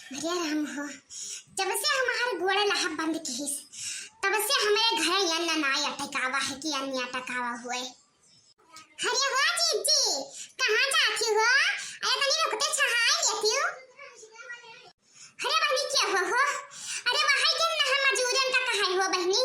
अरे राम हो, जब से हमारे गोड़े लहा बंद की तब से हमारे घर यन्न नाय अटकावा है कि अन्य अटकावा हुए। अरे हो जीजी, कहाँ जाती हो? अरे तनी रुकते छहाई लेती हूँ। अरे बहनी क्या हो? अरे वहाँ के ना हम मजूरन का कहाँ हो बहनी?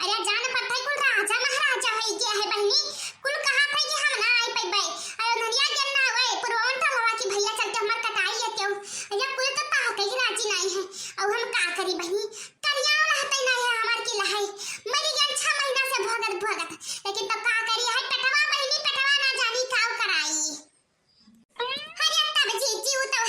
अरे जान पता है कुल राजा महाराजा है क्या है बहनी? कुल कहाँ था कि हम ना आई पाई बाई। अरे नरिया के ना हुए पुरवन था हवा की भैया चलते हमार कटाई लेते हो। अरे कुल तो ताकत ही राजी नहीं है। अब हम का करी बहनी? करिया रहते नहीं है हमार की लहाई। मरी गन 6 महीना से भगत लेकिन तो का करी है पटवा बहनी पटवा ना जानी काव कराई। अरे तब जीजी वो तो है।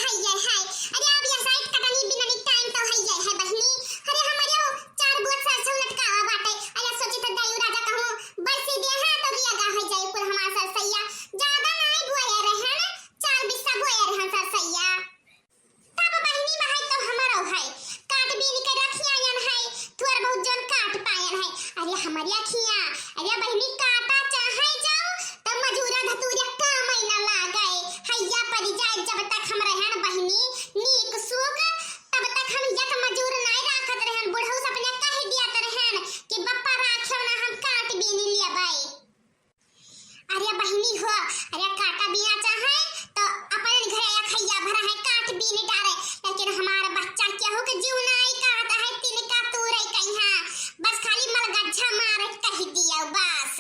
अरे अब ये साइड कटनी बिना टाइम तो है बहनी। अरे हमारे 4 बोझ सरसों लटकावा बाटे। अरे सोची तो दायु राजा कहूं बस दे है तो रिया गा है जाई पुर हमार सरसैया ज्यादा नहीं बोया रहन 4 बिस्सा बोया रहन सरसैया। तब बहनी भाई तो हमारो है काट बीन के रखिया यन है थोर बहुत जन काट पायन है। अरे हमारी अखियां अरे बहनी काटा चाहे जाओ तब मजूरा धतूरिया का महीना लागे हैया परी जाए जब तक हम रहन बहनी नीक सुख तब तक हम यक मजूर नहीं राखत रहन। बुढ़ऊ अपने कह दिया रहन कि बप्पा राखो ना हम काट बीन लेबै। अरे बहनी हो अरे काटा बिया चाहे तो अपन घर या खैया भरा है काट बीन डारे लेकिन हमारा बच्चा क्या हो के जीव नहीं कहता है तिनका तूरे कहिया बस खाली मलगच्छा मार कह दिया बस।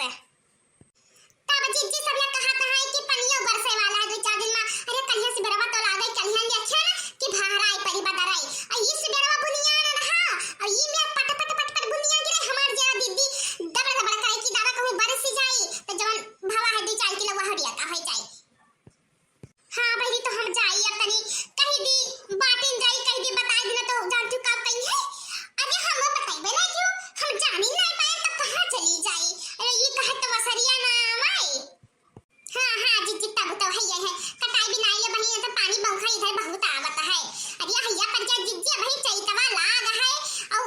तब जीजी सब ने कहा था है कि पनियो बरसे वाला है 2-4 दिन में। अरे कन्या से बरवा तो लागे कन्या ने अच्छा ना कि भाराई परी बदराई और इस बरवा बुनिया ना रहा और ये में पट बुनिया गिरे हमार जा दीदी दबड़ा करे कि दादा कहूं बरस जाई तो जवन भावा है 2-4 किलो वहरिया का हो जाई। हां भाई तो हम जाई अब तनी कहीं दी बाटिन जाई कहीं दी बता देना तो जान तू कब कहीं है। अरे हम बताइबे ना क्यों हम जानी नहीं पाए तो कहां चली जाई। अरे ये कहे तो वसरिया ना आए। हां जी तब तो है कटाई भी नहीं ले बहनी तो पानी बौखा इधर बहुत आवत है। अरे हैया पंचायत जीजी भाई चैतवा लाग है और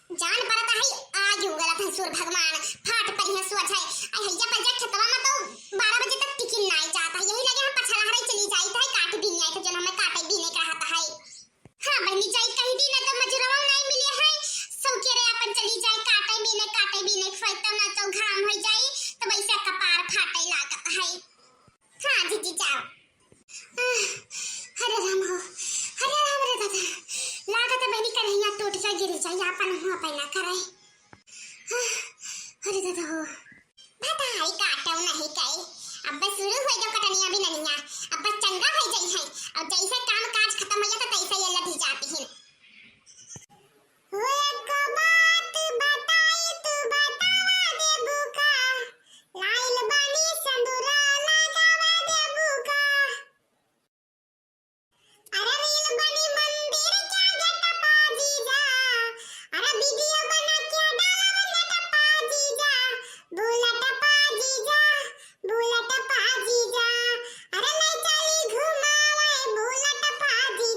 जान परत है आज हो गला था सुर भगवान फाट पर है सोच है। हैया पंचायत खतवा में तो 12 बजे तक टिकिन नहीं जाता यही लगे हम पछला चली जाई था काट भी नहीं तो जन हमें काटे भी नहीं कहता है। हां बहनी जाई कहीं दी ना तो मजूरवा नहीं मिले है सब के रे अपन चली जाए काटे भी नहीं फैता ना तो घाम हो जाई तो वैसे कपार फाटे लागत है। हां जीजी जाओ। अरे राम हो अरे राम रे दादा लागत बहनी करहिया टूट जा गिर जा अपन हो पैना करे। अरे दादा हो बताई काटो नहीं कई अब बस शुरू हो जाओ कटनिया भी ननिया अब बस चंगा हो जाई है और जैसे काम काज खत्म हो जाता तैसे ये लधी जाती है। वो एक बात बताई तू बतावा दे बुका लाइल बनी संदूरा लगावा दे बुका। अरे रील बनी मंदिर क्या गेट पाजी जा अरे वीडियो बना क्या डाला बन्ने पाजी जा बुलेट पाजी जा अरे ले चली घुमावे बुलेट पाजी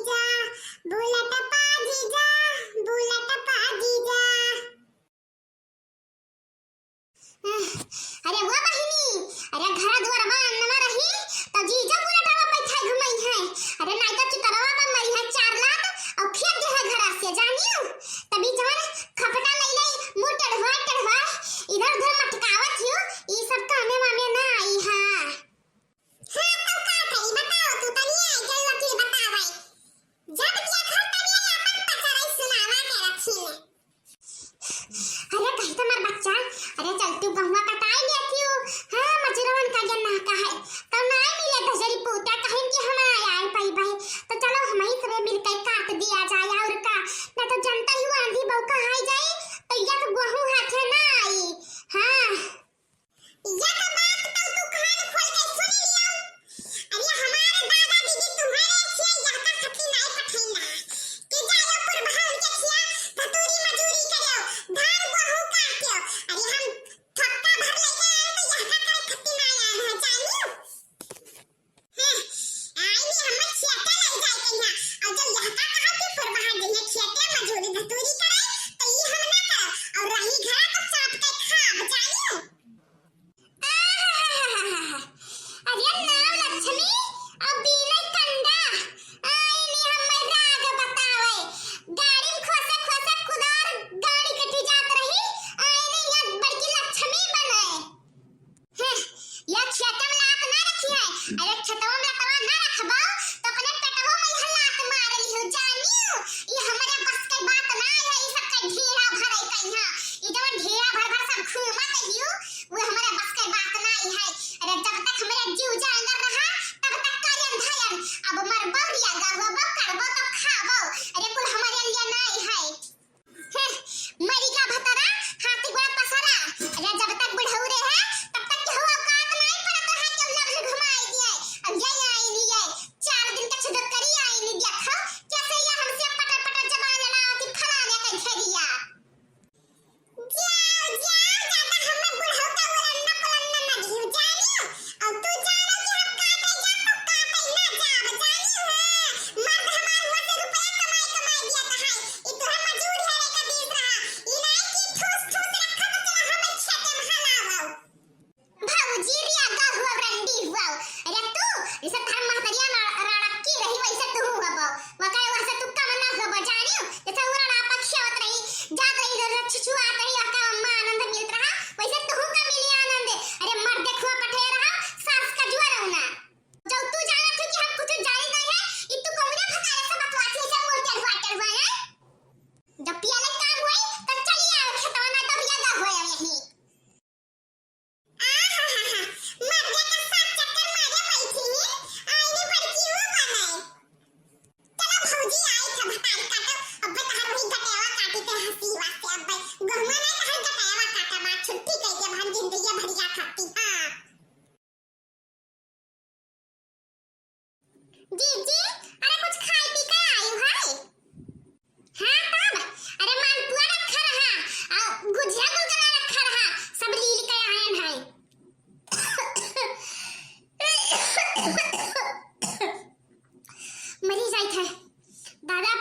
आज काटो अब तहार वही गटेवा काटी ते हंसी वास्ते अब गहुमा नहीं तहार गटेवा काटा बा छुट्टी कई के भर जिंदगी भरिया खाती हां जी अरे कुछ खाई पी कर आयु है हाँ तब अरे मालपुआ रखा रहा और गुजिया गुलगुला रखा रहा सब लील के आयन है मरी जाइत है दादा